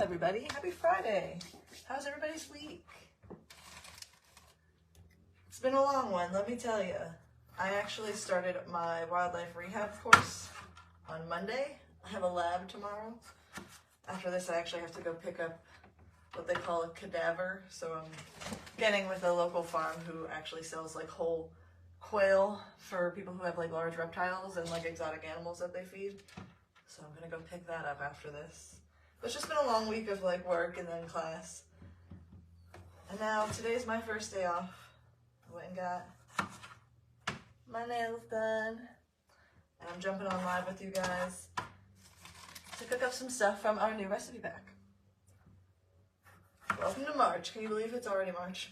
everybody. Happy Friday. How's everybody's week? It's been a long one, let me tell you. I actually started my wildlife rehab course on Monday. I have a lab tomorrow. After this, I actually have to go pick up what they call a cadaver. So I'm getting with a local farm who actually sells like whole quail for people who have like large reptiles and like exotic animals that they feed. So I'm gonna go pick that up after this. It's just been a long week of like work and then class. And now today's my first day off. I went and got my nails done. And I'm jumping on live with you guys to cook up some stuff from our new recipe pack. Welcome to March. Can you believe it's already March?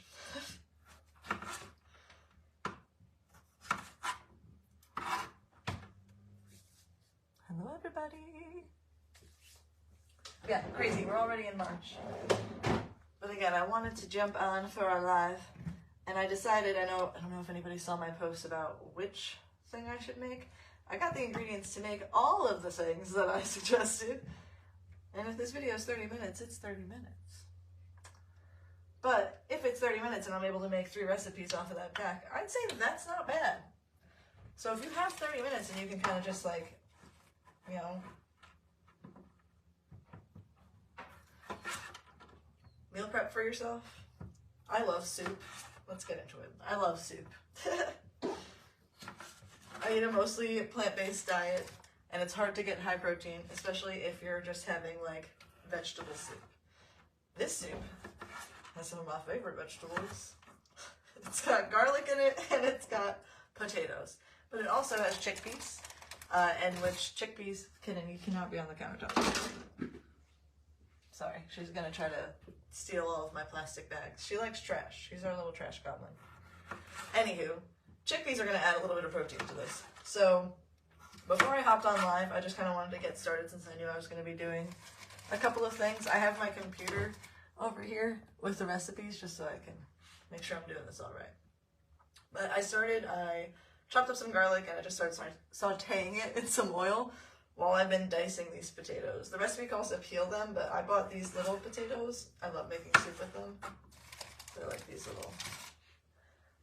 Hello, everybody. Yeah, crazy. We're already in March. But again, I wanted to jump on for our live, and I decided, I don't know if anybody saw my post about which thing I should make. I got the ingredients to make all of the things that I suggested. And if this video is 30 minutes, it's 30 minutes. But if it's 30 minutes and I'm able to make 3 recipes off of that pack, I'd say that's not bad. So if you have 30 minutes and you can kind of just like, you know, meal prep for yourself. I love soup. Let's get into it. I love soup. I eat a mostly plant-based diet, and it's hard to get high protein, especially if you're just having like vegetable soup. This soup has some of my favorite vegetables. It's got garlic in it, and it's got potatoes. But it also has chickpeas, and which chickpeas, you cannot be on the countertop. Sorry, she's gonna try to steal all of my plastic bags. She likes trash. She's our little trash goblin. Anywho, chickpeas are gonna add a little bit of protein to this. So before I hopped on live, I just kind of wanted to get started since I knew I was gonna be doing a couple of things. I have my computer over here with the recipes just so I can make sure I'm doing this all right. But I chopped up some garlic and I just started sauteing it in some oil while I've been dicing these potatoes. The recipe calls to peel them, but I bought these little potatoes. I love making soup with them. They're like these little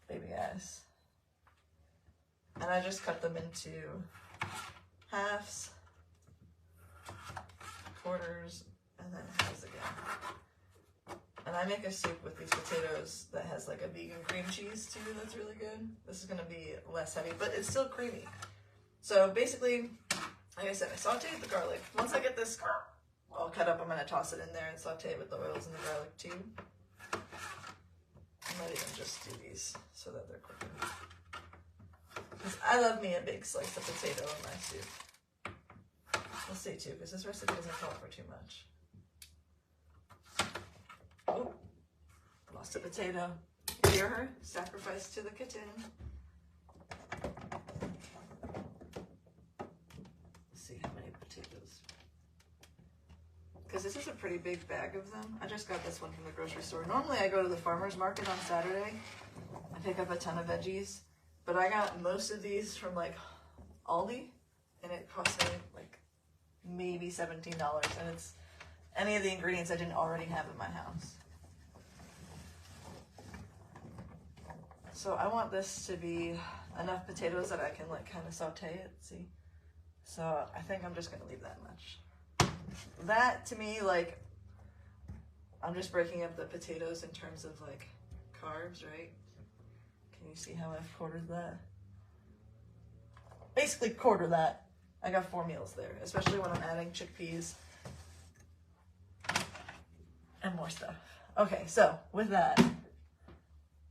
baby guys. And I just cut them into halves, quarters, and then halves again. And I make a soup with these potatoes that has like a vegan cream cheese too that's really good. This is gonna be less heavy, but it's still creamy. So basically, like I said, I sauteed the garlic. Once I get this all cut up, I'm gonna toss it in there and saute it with the oils and the garlic too. I might even just do these so that they're quicker. Because I love me a big slice of potato in my soup. We'll see too, because this recipe doesn't call for too much. Oh, lost a potato. Hear her? Sacrifice to the kitten. Let's see how many potatoes. Because this is a pretty big bag of them. I just got this one from the grocery store. Normally I go to the farmer's market on Saturday. I pick up a ton of veggies. But I got most of these from like Aldi. And it cost me like maybe $17. And it's any of the ingredients I didn't already have in my house. So I want this to be enough potatoes that I can like kind of saute it, see? So I think I'm just gonna leave that much. That to me, like, I'm just breaking up the potatoes in terms of like carbs, right? Can you see how I've quartered that? Basically quarter that. I got 4 meals there, especially when I'm adding chickpeas and more stuff. Okay, so with that,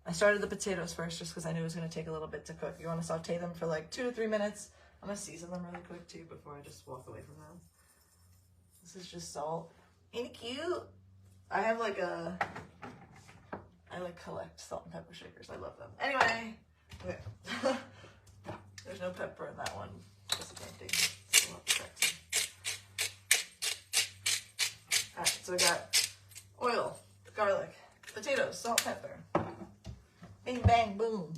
I started the potatoes first just because I knew it was going to take a little bit to cook. You want to saute them for like 2 to 3 minutes. I'm going to season them really quick too before I just walk away from them. This is just salt. Ain't it cute? I have like I like collect salt and pepper shakers. I love them. Anyway, okay. There's no pepper in that one. Disappointing. So alright, so I got oil, garlic, potatoes, salt, pepper. Bing, bang, boom.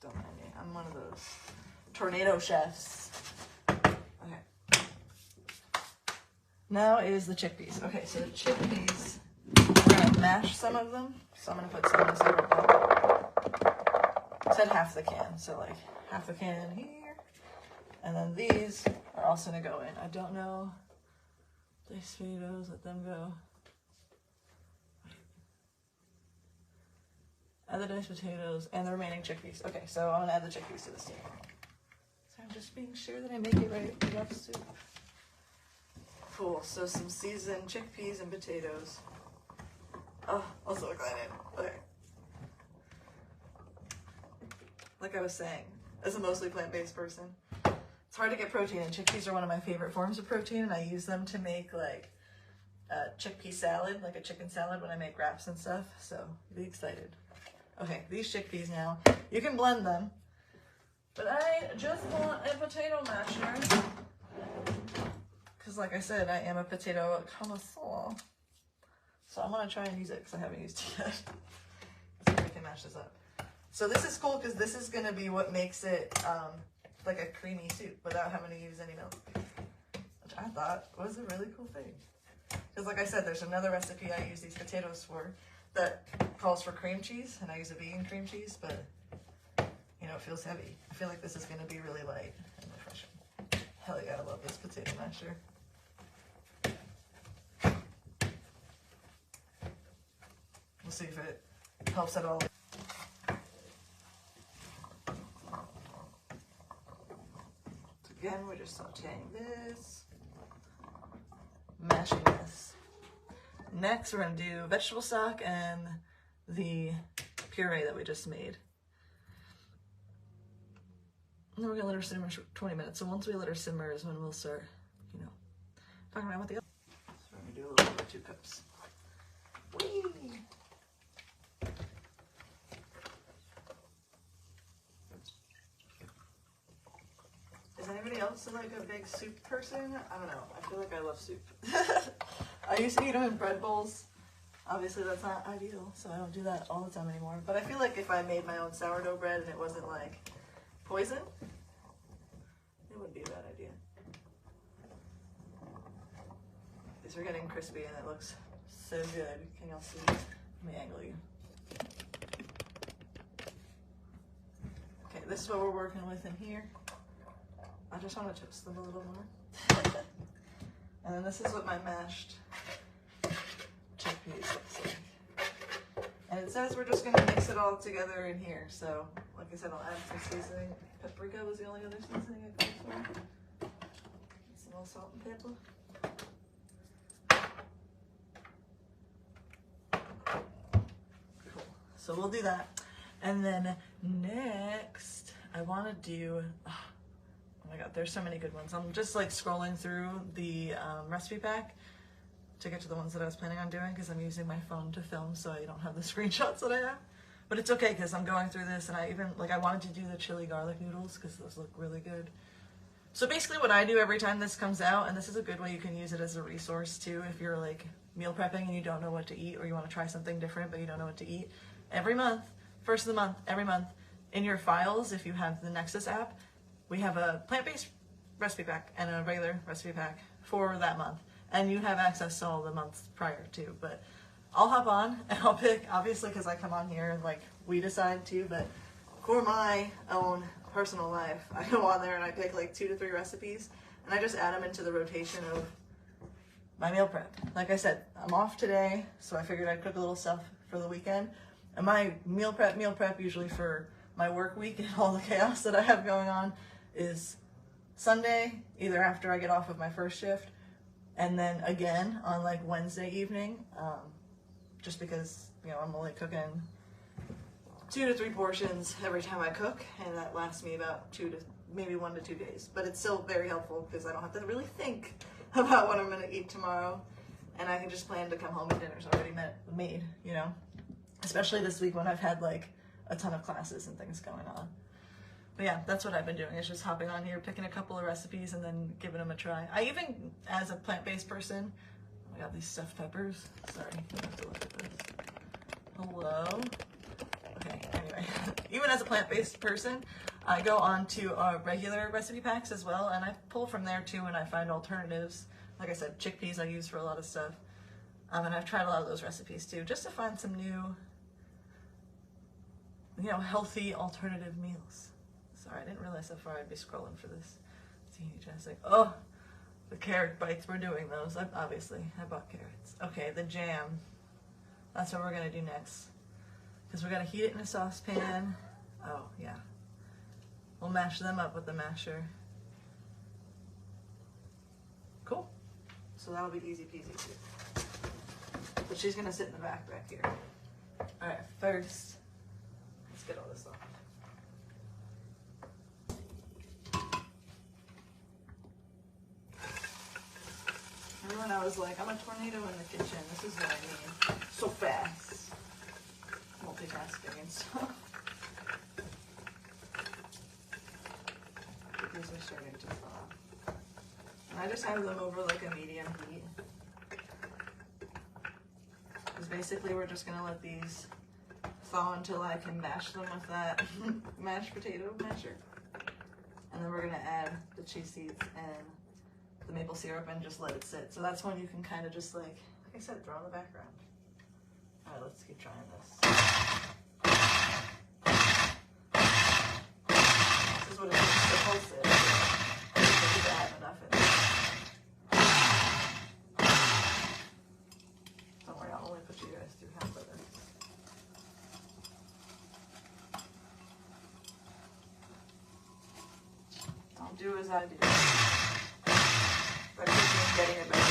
Don't mind me. I'm one of those tornado chefs. Now is the chickpeas. Okay, so the chickpeas, we're gonna mash some of them. So I'm gonna put some in a separate bowl. I said half the can, so like half the can here. And then these are also gonna go in. I don't know. Diced potatoes, let them go. Add the diced potatoes and the remaining chickpeas. Okay, so I'm gonna add the chickpeas to this too. So I'm just being sure that I make it right for that soup. Cool, so some seasoned chickpeas and potatoes. Oh, I'm so excited. Okay. Like I was saying, as a mostly plant-based person, it's hard to get protein, and chickpeas are one of my favorite forms of protein, and I use them to make like a chickpea salad, like a chicken salad when I make wraps and stuff, so be excited. Okay, these chickpeas now, you can blend them, but I just want a potato masher. Because like I said, I am a potato connoisseur. So I'm going to try and use it because I haven't used it yet. See if I can mash this up. So this is cool because this is going to be what makes it like a creamy soup without having to use any milk. Which I thought was a really cool thing. Because like I said, there's another recipe I use these potatoes for that calls for cream cheese. And I use a vegan cream cheese, but you know, it feels heavy. I feel like this is going to be really light and refreshing. Hell yeah, I love this potato masher. We'll see if it helps at all. So again, we're just sauteing this, mashing this. Next, we're going to do vegetable stock and the puree that we just made. And then we're going to let her simmer for 20 minutes. So once we let her simmer is when we'll start, you know, talking about what the other. So we're going to do a little over 2 cups. Whee! Is anybody else like a big soup person? I don't know. I feel like I love soup. I used to eat them in bread bowls. Obviously that's not ideal, so I don't do that all the time anymore. But I feel like if I made my own sourdough bread and it wasn't like poison, it wouldn't be a bad idea. These are getting crispy and it looks so good. Can y'all see? Let me angle you. Okay, this is what we're working with in here. I just want to toast them a little more. And then this is what my mashed chickpeas looks like. And it says we're just going to mix it all together in here. So, like I said, I'll add some seasoning. Paprika was the only other seasoning I called for. Some more salt and pepper. Cool. So we'll do that. And then next, I want to do... Oh my god, there's so many good ones. I'm just like scrolling through the recipe pack to get to the ones that I was planning on doing because I'm using my phone to film, so I don't have the screenshots that I have. But it's okay because I'm going through this, and I even, like, I wanted to do the chili garlic noodles because those look really good. So basically what I do every time this comes out, and this is a good way you can use it as a resource too if you're like meal prepping and you don't know what to eat, or you want to try something different but you don't know what to eat. Every month, first of the month, every month, in your files, if you have the Nexus app, we have a plant-based recipe pack and a regular recipe pack for that month. And you have access to all the months prior too. But I'll hop on and I'll pick, obviously because I come on here and like we decide to, but for my own personal life, I go on there and I pick like 2 to 3 recipes and I just add them into the rotation of my meal prep. Like I said, I'm off today, so I figured I'd cook a little stuff for the weekend. And my meal prep usually for my work week and all the chaos that I have going on is Sunday, either after I get off of my first shift, and then again on like Wednesday evening, just because, you know, I'm only cooking 2 to 3 portions every time I cook, and that lasts me about 2 to maybe 1 to 2 days. But it's still very helpful because I don't have to really think about what I'm going to eat tomorrow, and I can just plan to come home and dinner's already made, you know, especially this week when I've had like a ton of classes and things going on. But yeah, that's what I've been doing, is just hopping on here, picking a couple of recipes, and then giving them a try. I even, as a plant-based person, oh my god, these stuffed peppers. Sorry, you have to look at this. Hello? Okay, anyway. Even as a plant-based person, I go on to regular recipe packs as well, and I pull from there too, and I find alternatives Like I said, chickpeas I use for a lot of stuff. And I've tried a lot of those recipes too, just to find some new, you know, healthy alternative meals. Sorry, I didn't realize how far I'd be scrolling for this. Just like, oh, the carrot bites, we're doing those. Obviously, I bought carrots. Okay, the jam. That's what we're gonna do next. Because we're gonna heat it in a saucepan. Oh, yeah. We'll mash them up with the masher. Cool. So that'll be easy peasy too. But she's gonna sit in the back here. All right, first, let's get all this off. Remember when I was like, I'm a tornado in the kitchen. This is what I mean. So fast. Multitasking and stuff. These are starting to thaw. And I just have them over like a medium heat. Because basically we're just gonna let these thaw until I can mash them with that mashed potato masher. And then we're gonna add the cheese seeds and the maple syrup and just let it sit. So that's when you can kind of just like I said, throw in the background. All right, let's keep trying this. This is what it's supposed to. I just need to add enough in there. Don't worry, I'll only put you guys through half of this. Don't do as I do. But keep getting it better.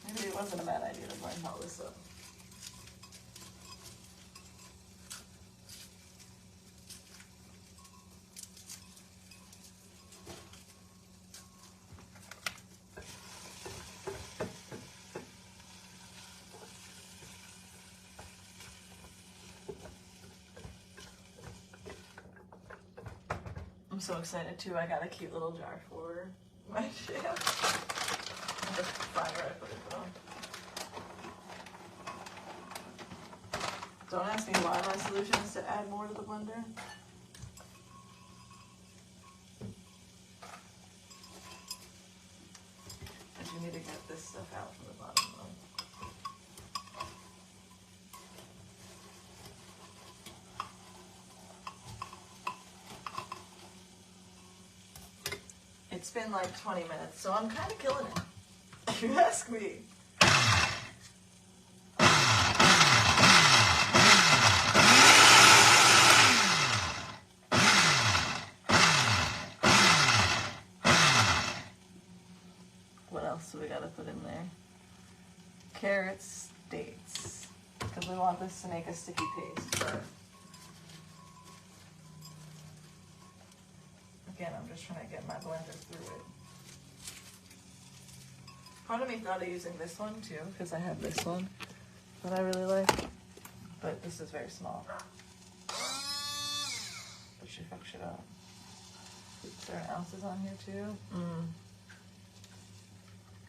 Maybe it wasn't a bad idea to blend all this up. I'm so excited too. I got a cute little jar for my jam. The fryer I put it on. Don't ask me why my solution is to add more to the blender. But you need to get this stuff out from the bottom though. It's been like 20 minutes, so I'm kind of killing it, if you ask me. What else do we gotta put in there? Carrots, dates, because we want this to make a sticky paste, but again, I'm just trying to get my blender through it. Part of me thought of using this one too, because I have this one that I really like, but this is very small. But she fucks it up. Is there ounces on here too?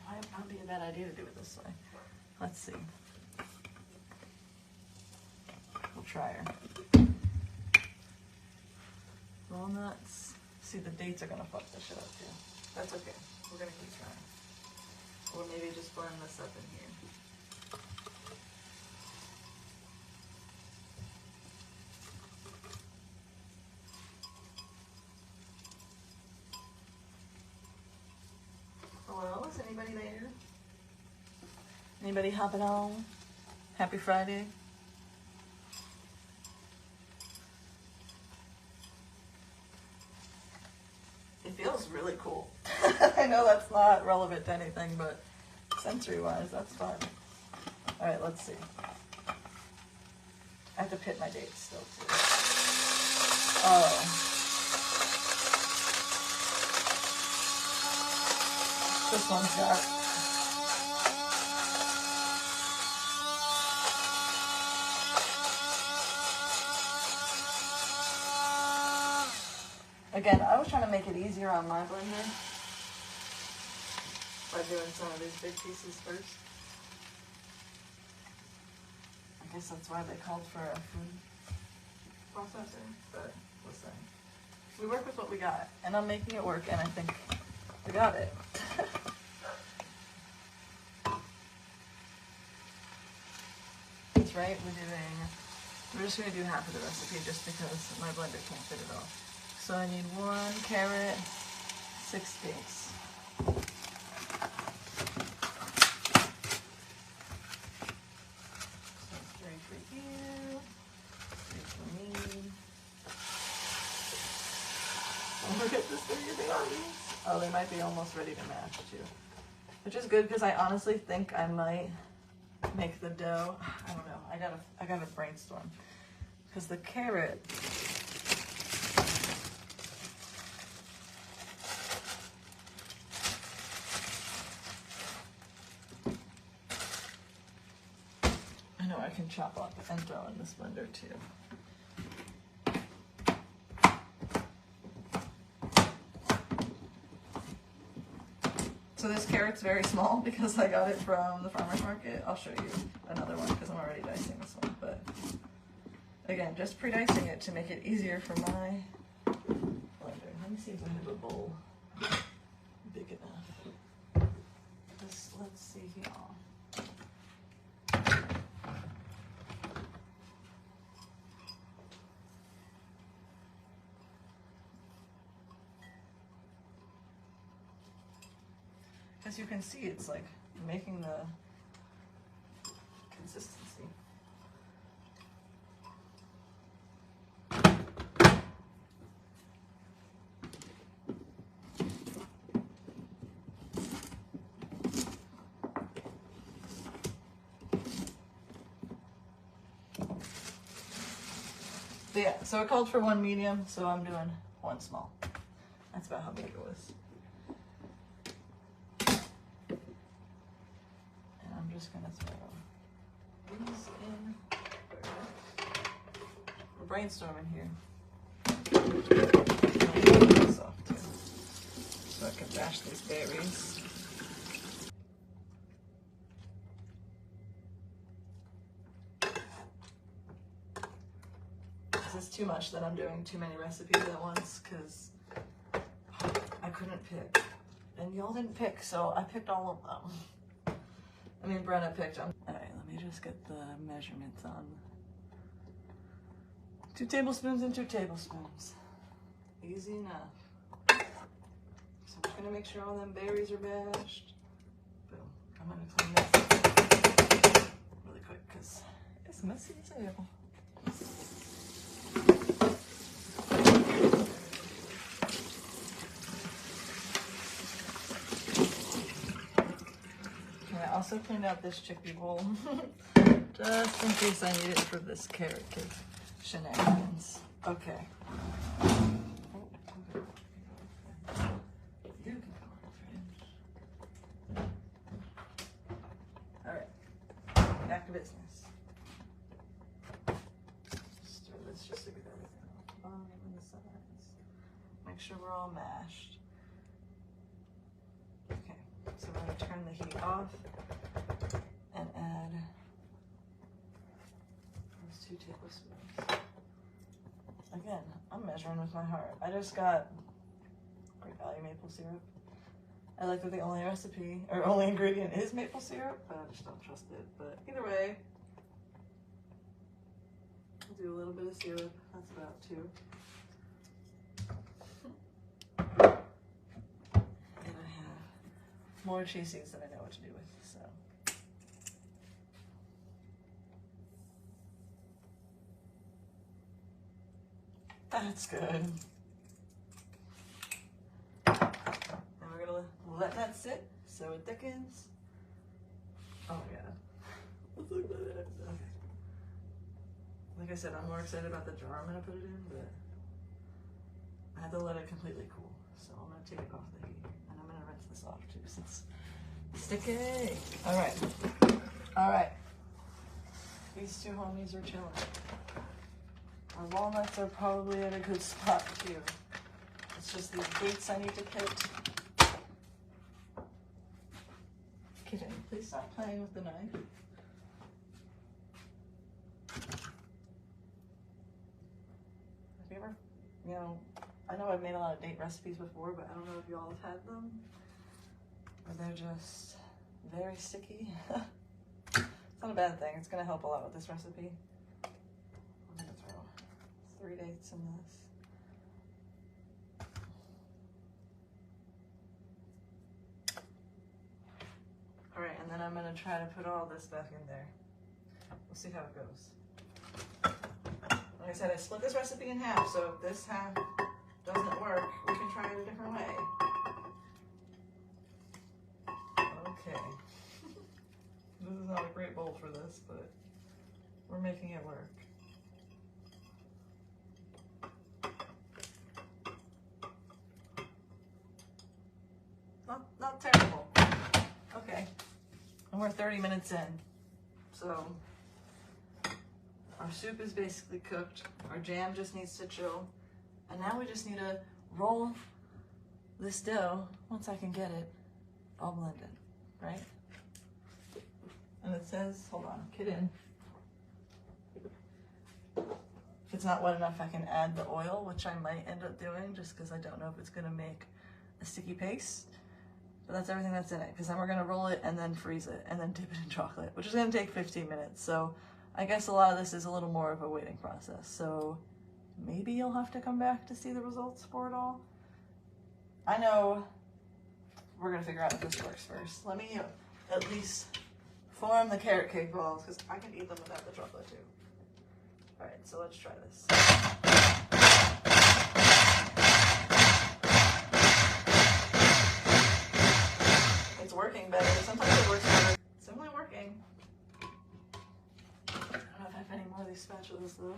Might not be a bad idea to do it this way. Let's see. We'll try her. Walnuts. See, the dates are gonna fuck this shit up too. That's okay. We're gonna keep trying. Or maybe just blend this up in here. Hello, is anybody there? Anybody hopping on? Happy Friday. It feels really cool. I know that's not relevant to anything, but sensory-wise, that's fun. All right, let's see. I have to pit my dates still, too. Oh. This one's got... Again, I was trying to make it easier on my blender by doing some of these big pieces first. I guess that's why they called for a food processing, but listen, we work with what we got, and I'm making it work, and I think we got it. That's right, we're just gonna do half of the recipe just because my blender can't fit it all. So I need 1 carrot, 6 dates. So 3 for you, 3 for me. Oh, look at this baby babies. Oh, they might be almost ready to mash too. Which is good because I honestly think I might make the dough. I don't know. I gotta brainstorm. Because the carrot, I know I can chop up and throw in this blender too. So this carrot's very small because I got it from the farmer's market. I'll show you another one because I'm already dicing this one. But again, just pre-dicing it to make it easier for my blender. Let me see if I have a bowl big enough. Let's see here. As you can see, it's like making the consistency. But yeah, so it called for 1 medium, so I'm doing 1 small. That's about how big it was. Just gonna throw these in. We're brainstorming here. This off too, so I can mash these berries. This is too much that I'm doing too many recipes at once because I couldn't pick, and y'all didn't pick, so I picked all of them. I mean, Brenna picked them. All right, let me just get the measurements on. 2 tablespoons and 2 tablespoons. Easy enough. So I'm just gonna make sure all them berries are bashed. Boom. I'm gonna clean this really quick because it's messy as hell. I also cleaned out this chickpea bowl just in case I need it for this carrot cake shenanigans. Okay. Alright, back to business. Just throw this just to get everything off the bottom and the sides. Make sure we're all mashed. Okay, so we're going to turn the heat off and add those 2 tablespoons. Again, I'm measuring with my heart. I just got Great Value maple syrup. I like that the only recipe, or only ingredient is maple syrup, but I just don't trust it. But either way, I'll do a little bit of syrup. That's about 2. And I have more cheese seeds that I know what to do with, so. That's good. Now we're gonna let that sit so it thickens. Oh my god. Let's look at it. Okay. Like I said, I'm more excited about the jar I'm gonna put it in, but I had to let it completely cool. So I'm gonna take it off the heat and I'm gonna rinse this off too since it's sticky. Alright. Alright. These 2 homies are chilling. Our walnuts are probably at a good spot too. It's just these dates I need to pick. Kitten, please stop playing with the knife. lot of date recipes before, but I don't know if you all have had them. Or they're just very sticky. It's not a bad thing. It's gonna help a lot with this recipe. I'm gonna throw 3 dates in this. All right, and then I'm gonna try to put all this back in there. We'll see how it goes. Like I said, I split this recipe in half, so if this half doesn't work, we can try it a different way. Okay. This is not a great bowl for this, but we're making it work. Not terrible. Okay. And we're 30 minutes in. So our soup is basically cooked. Our jam just needs to chill. And now we just need to roll this dough once I can get it all blended, right? And it says, hold on, get in. If it's not wet enough, I can add the oil, which I might end up doing just because I don't know if it's gonna make a sticky paste. But that's everything that's in it, because then we're gonna roll it and then freeze it and then dip it in chocolate, which is gonna take 15 minutes. So I guess a lot of this is a little more of a waiting process. So maybe you'll have to come back to see the results for it all. I know we're gonna figure out if this works first. Let me at least form the carrot cake balls, because I can eat them without the chocolate too. All right, so let's try this. It's working better. Sometimes it works better. It's definitely working. I don't know if I have any more of these spatulas though.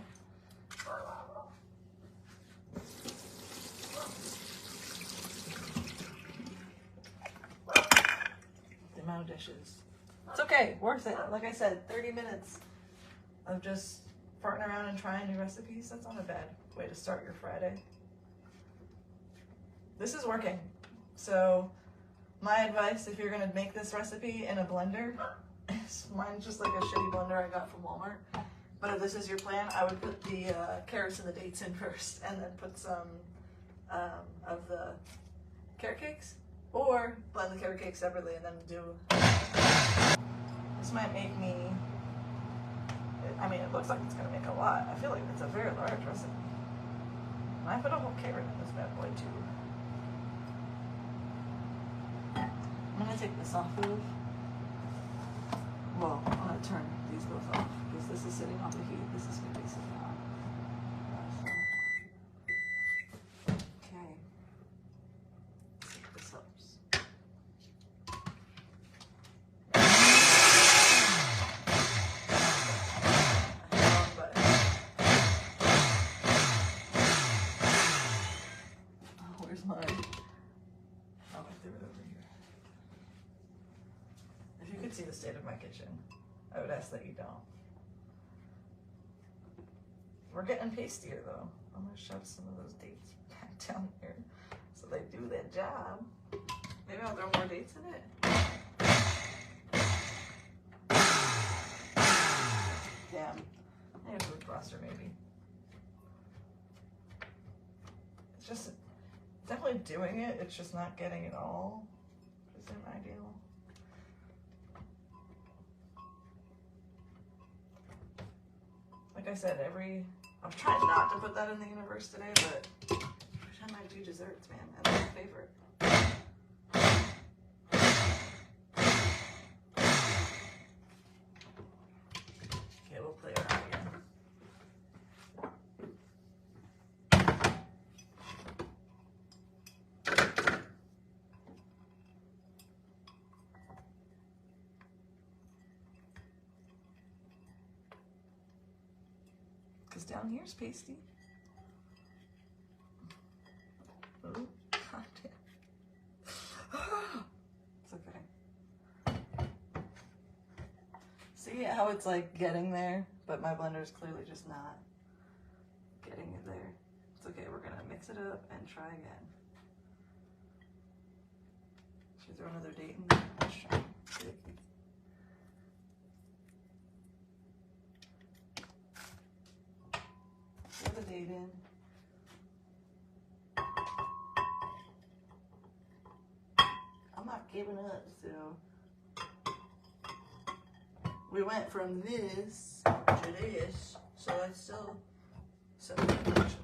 The amount of dishes. It's okay, worth it. Like I said, 30 minutes of just farting around and trying new recipes. That's not a bad way to start your Friday. This is working. So my advice, if you're gonna make this recipe in a blender, mine's just like a shitty blender I got from Walmart. But if this is your plan, I would put the carrots and the dates in first, and then put some of the carrot cakes, or blend the carrot cakes separately and then do. This might make me, I mean, it looks like it's gonna make a lot. I feel like it's a very large recipe. And I put a whole carrot in this bad boy too. I'm gonna take this off of. Well, I'm gonna turn these both off because this is sitting on the heat. This is gonna be sitting on. Okay. See if this helps. Oh, where's mine? Oh, I threw it over here. If you could see the state of my kitchen, I would ask that you don't. We're getting pastier though. I'm gonna shove some of those dates back down here so they do their job. Maybe I'll throw more dates in it. Damn. I need a food processor maybe. It's just definitely doing it, it's just not getting it all. Which isn't ideal. Like I said, I'm trying not to put that in the universe today, but every time I do desserts, man, that's my favorite. Okay, we'll play around again. Because down here's pasty. Oh, God damn. It's okay. See how it's like getting there, but my blender's clearly just not getting it there. It's okay, we're gonna mix it up and try again. Should I throw another date in there? Let's try. Throw the date in. giving up, so we went from this to this, so that's still some adaptation.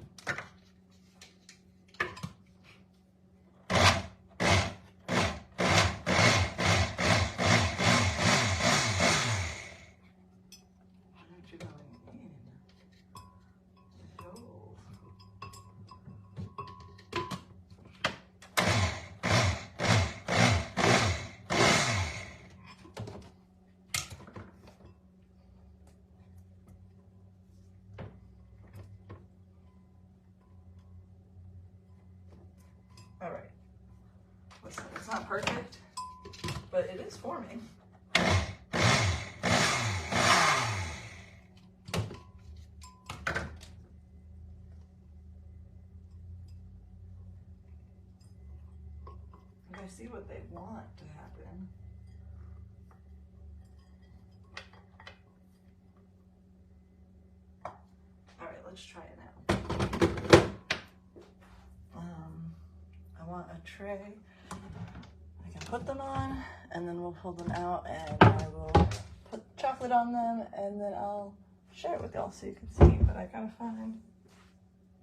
All right, listen, it's not perfect, but it is forming. I see what they want to happen. All right, let's try it now. I want a tray I can put them on, and then we'll pull them out, and I will put chocolate on them, and then I'll share it with y'all so you can see. But I gotta find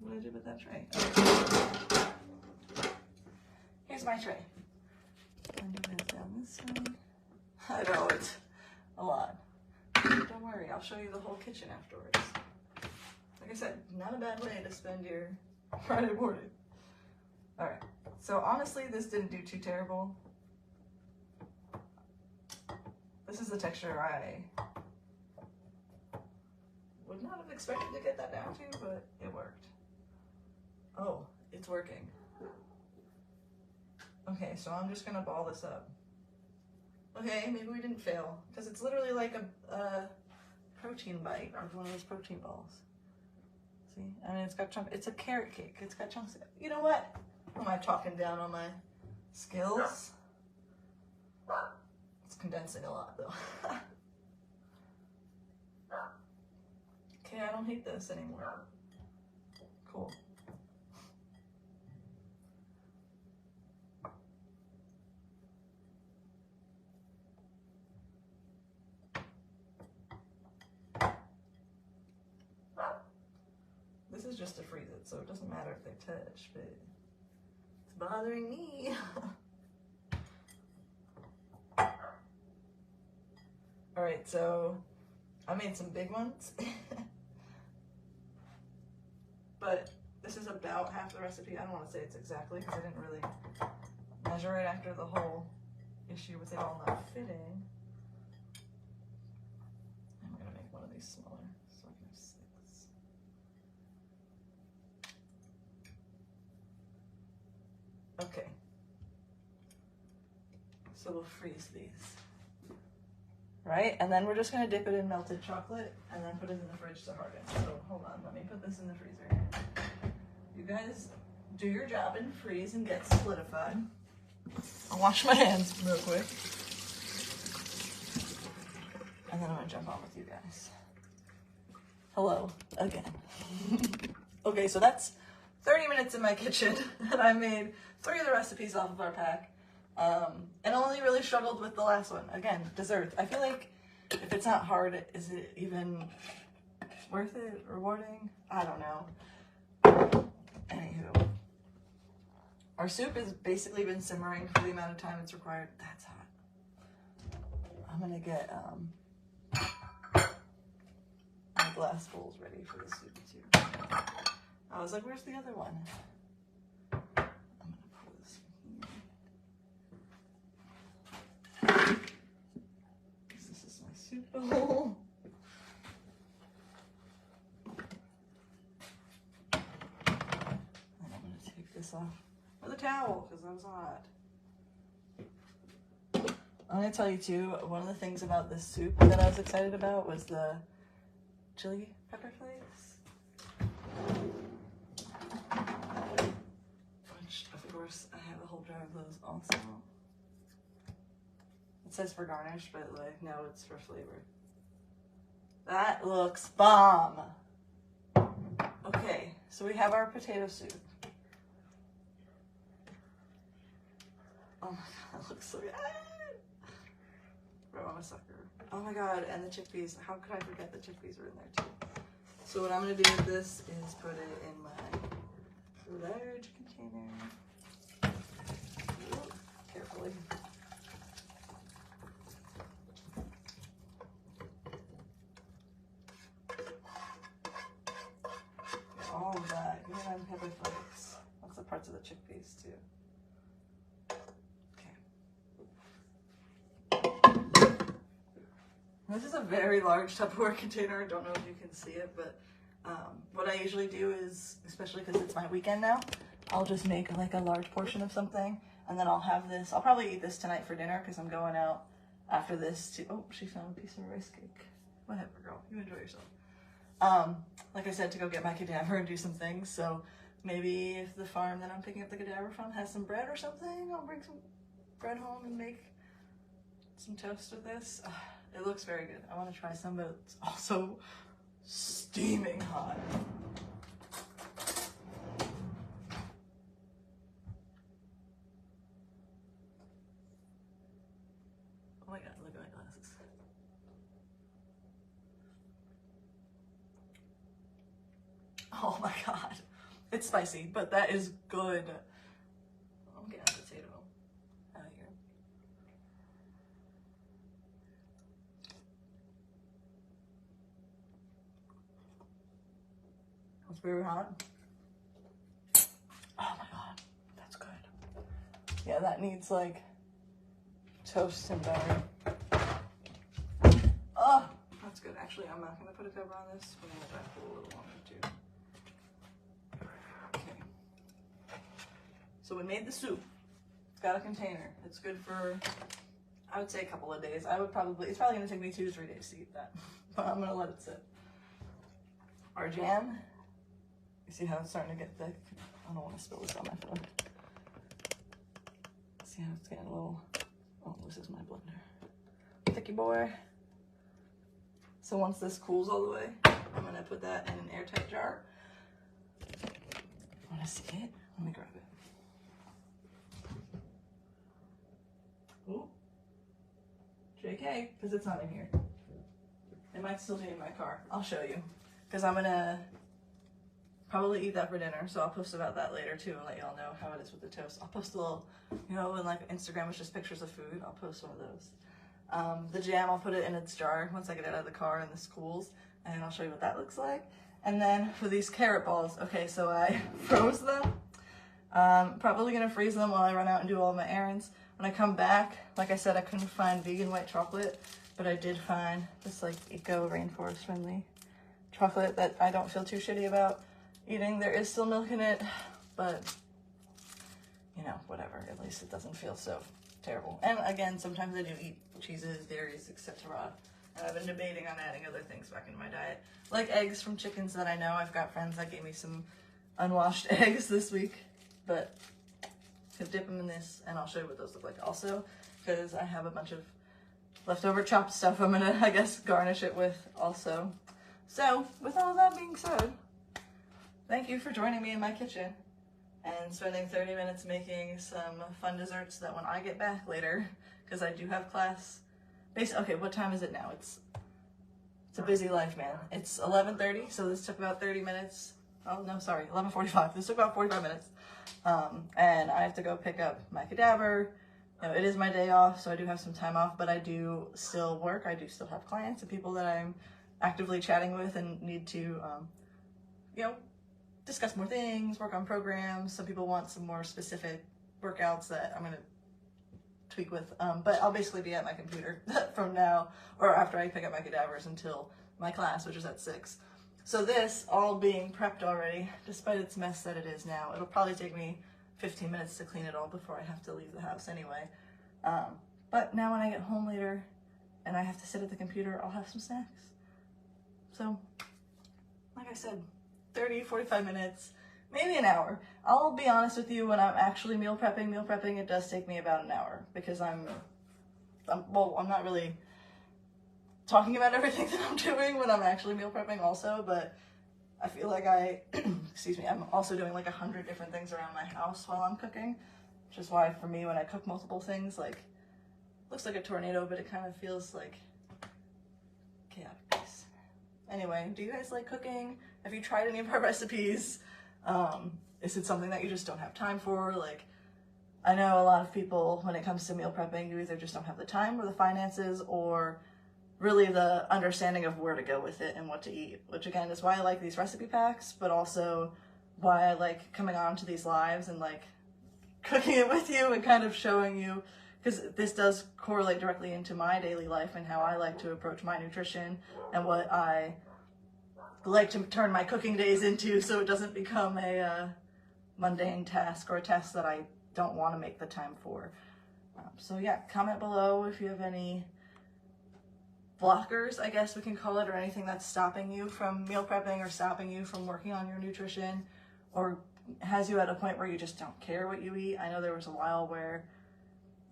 what I did with that tray. Okay. Here's my tray. I'm doing it down this side. I know, it's a lot. Don't worry, I'll show you the whole kitchen afterwards. Like I said, not a bad way to spend your Friday morning. All right, so honestly, this didn't do too terrible. This is the texture I would not have expected to get that down to, but it worked. Oh, it's working. Okay, so I'm just gonna ball this up. Okay, maybe we didn't fail, because it's literally like a protein bite of one of those protein balls. See, I mean, it's got chunks. It's a carrot cake. It's got chunks. You know what? Am I talking down on my skills? It's condensing a lot, though. Okay, I don't hate this anymore. Cool. This is just to freeze it, so it doesn't matter if they touch, but it's bothering me. All right, so I made some big ones, but this is about half the recipe. I don't want to say it's exactly because I didn't really measure it after the whole issue with it all not fitting. I'm gonna make one of these smaller so I can have 6. Okay, so we'll freeze these, right? And then we're just gonna dip it in melted chocolate and then put it in the fridge to harden. So hold on, let me put this in the freezer. You guys do your job and freeze and get solidified. I'll wash my hands real quick. And then I'm gonna jump on with you guys. Hello, again. Okay, so that's 30 minutes in my kitchen, and I made 3 of the recipes off of our pack, and only really struggled with the last one. Again, dessert. I feel like if it's not hard, is it even worth it, rewarding? I don't know. Anywho, our soup has basically been simmering for the amount of time it's required. That's hot. I'm gonna get my glass bowls ready for the soup too. I was like, where's the other one? I'm gonna pull this from here. This is my soup bowl. And I'm gonna take this off with a towel because I was hot. I'm gonna tell you too, one of the things about this soup that I was excited about was the chili pepper flakes. Which, of course, I have a whole jar of those also. It says for garnish, but like, no, it's for flavor. That looks bomb. Okay, so we have our potato soup. Oh my god, that looks so good. Bro, I'm a sucker. Oh my god, and the chickpeas. How could I forget the chickpeas were in there too? So what I'm gonna do with this is put it in my large container. Ooh, carefully. Get all of that. Give me them pepper flakes. That's the parts of the chickpeas too. This is a very large Tupperware container. I don't know if you can see it, but what I usually do is, especially because it's my weekend now, I'll just make like a large portion of something, and then I'll have this. I'll probably eat this tonight for dinner because I'm going out after this to, oh, she found a piece of rice cake. Whatever, girl, you enjoy yourself. Like I said, to go get my cadaver and do some things, so maybe if the farm that I'm picking up the cadaver from has some bread or something, I'll bring some bread home and make some toast with this. It looks very good. I want to try some, but it's also steaming hot. Oh my god, look at my glasses. Oh my god. It's spicy, but that is good. I'm getting a potato out of here. It's very hot. Oh my god, that's good. Yeah, that needs like toast and butter. Oh, that's good. Actually, I'm not gonna put a cover on this. We're gonna let that cool a little longer too. Okay. So we made the soup. It's got a container. It's good for, I would say, a couple of days. It's probably gonna take me 2 to 3 days to eat that, but I'm gonna let it sit. Our jam. You see how it's starting to get thick? I don't want to spill this on my phone. See how it's getting a little, oh, this is my blender. Thicky boy. So once this cools all the way, I'm gonna put that in an airtight jar. Wanna see it? Let me grab it. Ooh. JK, because it's not in here. It might still be in my car. I'll show you. Because I'm gonna probably eat that for dinner, so I'll post about that later too and let y'all know how it is with the toast. I'll post a little, you know, when like Instagram is just pictures of food, I'll post one of those. The jam, I'll put it in its jar once I get it out of the car and this cools, and I'll show you what that looks like. And then for these carrot balls, okay, so I froze them. Probably gonna freeze them while I run out and do all my errands. When I come back, like I said, I couldn't find vegan white chocolate, but I did find this like eco rainforest friendly chocolate that I don't feel too shitty about eating. There is still milk in it, but you know, whatever. At least it doesn't feel so terrible. And again, sometimes I do eat cheeses, dairies, etc. And I've been debating on adding other things back into my diet, like eggs from chickens that I know. I've got friends that gave me some unwashed eggs this week, but could dip them in this, and I'll show you what those look like also, because I have a bunch of leftover chopped stuff I'm gonna, I guess, garnish it with also. So, with all of that being said, thank you for joining me in my kitchen and spending 30 minutes making some fun desserts that when I get back later, because I do have class. Okay, what time is it now? It's a busy life, man. It's 11:30, so this took about 30 minutes. Oh, no, sorry, 11:45. This took about 45 minutes. And I have to go pick up my cadaver. You know, it is my day off, so I do have some time off, but I do still work. I do still have clients and people that I'm actively chatting with and need to, you know, discuss more things, work on programs. Some people want some more specific workouts that I'm gonna tweak with, but I'll basically be at my computer from now, or after I pick up my cadavers, until my class, which is at 6. So this all being prepped already, despite its mess that it is now. It'll probably take me 15 minutes to clean it all before I have to leave the house anyway. But now when I get home later and I have to sit at the computer, I'll have some snacks. So, like I said, 30, 45 minutes, maybe an hour. I'll be honest with you, when I'm actually meal prepping, it does take me about an hour, because I'm not really talking about everything that I'm doing when I'm actually meal prepping also, but I feel like excuse me, I'm also doing like 100 different things around my house while I'm cooking. which is why for me when I cook multiple things, like, looks like a tornado, but it kind of feels like chaotic peace. Anyway, do you guys like cooking? Have you tried any of our recipes? Is it something that you just don't have time for? Like, I know a lot of people, when it comes to meal prepping, you either just don't have the time or the finances, or really the understanding of where to go with it and what to eat, which again is why I like these recipe packs, but also why I like coming on to these lives and like cooking it with you and kind of showing you, because this does correlate directly into my daily life and how I like to approach my nutrition and what I like to turn my cooking days into, so it doesn't become a mundane task or a task that I don't want to make the time for. So yeah, comment below if you have any blockers, I guess we can call it, or anything that's stopping you from meal prepping or stopping you from working on your nutrition, or has you at a point where you just don't care what you eat. I know there was a while where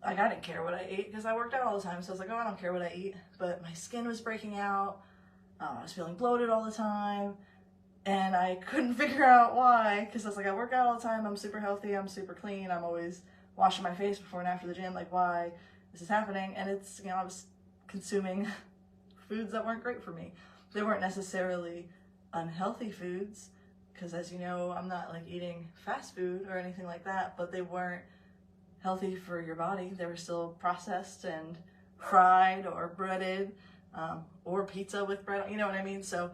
I didn't care what I ate because I worked out all the time, so I was like, oh, I don't care what I eat, but my skin was breaking out, I was feeling bloated all the time, and I couldn't figure out why, because I was like, I work out all the time, I'm super healthy, I'm super clean, I'm always washing my face before and after the gym, like, why is this happening? And it's, you know, I was consuming foods that weren't great for me. They weren't necessarily unhealthy foods, because as you know, I'm not like eating fast food or anything like that, but they weren't healthy for your body. They were still processed and fried or breaded, or pizza with bread, you know what I mean? So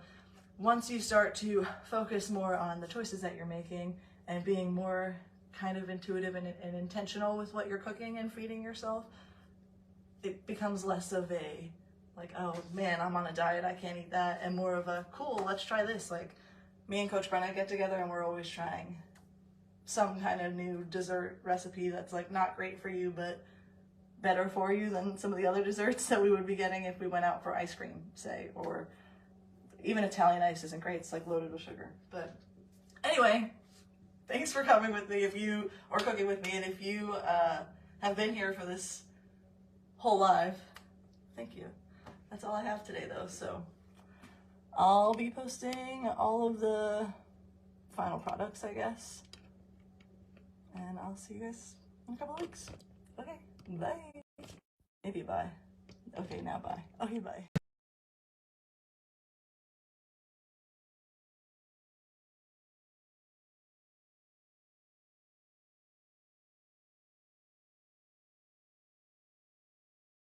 once you start to focus more on the choices that you're making and being more kind of intuitive and intentional with what you're cooking and feeding yourself, it becomes less of a like, oh man, I'm on a diet, I can't eat that, and more of a, cool, let's try this. Like, me and Coach Brenna get together and we're always trying some kind of new dessert recipe that's like not great for you, but better for you than some of the other desserts that we would be getting if we went out for ice cream, say, or even Italian ice isn't great, it's like loaded with sugar. But anyway, thanks for coming with me or cooking with me, and if you have been here for this whole live, thank you. That's all I have today though, so I'll be posting all of the final products, I guess, and I'll see you guys in a couple weeks. Okay, bye. Maybe bye. Okay, now bye. Okay, bye.